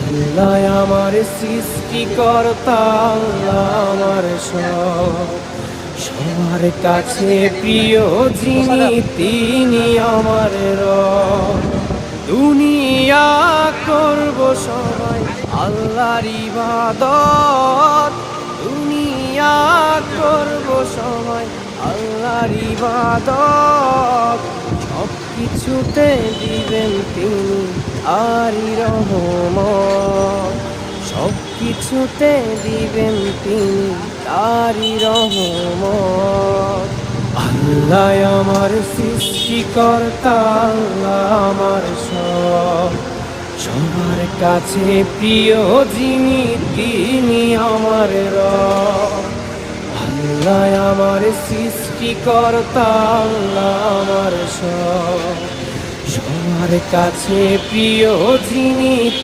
আল্লাহ আমার সৃষ্টিকর্তা, আল্লাহ আমার সব, সবার কাছে প্রিয় যিনি তিনি আমার রব। দুনিয়া করব সবাই আল্লাহর ইবাদত, দুনিয়া করব সবাই আল্লাহর ইবাদত। সব কিছুতে দিবেন তিনি আরি রহমত, সব কিছুতে দিবেন তিনি তারি রহমত। আল্লাহ আমার সৃষ্টিকর্তা, আল্লাহ আমার সব, সবার কাছে প্রিয় যিনি তিনি আমার রব। আল্লাহ আমার সৃষ্টিকর্তা, আল্লাহ আমার সব, সবার কাছে প্রিয় যিনি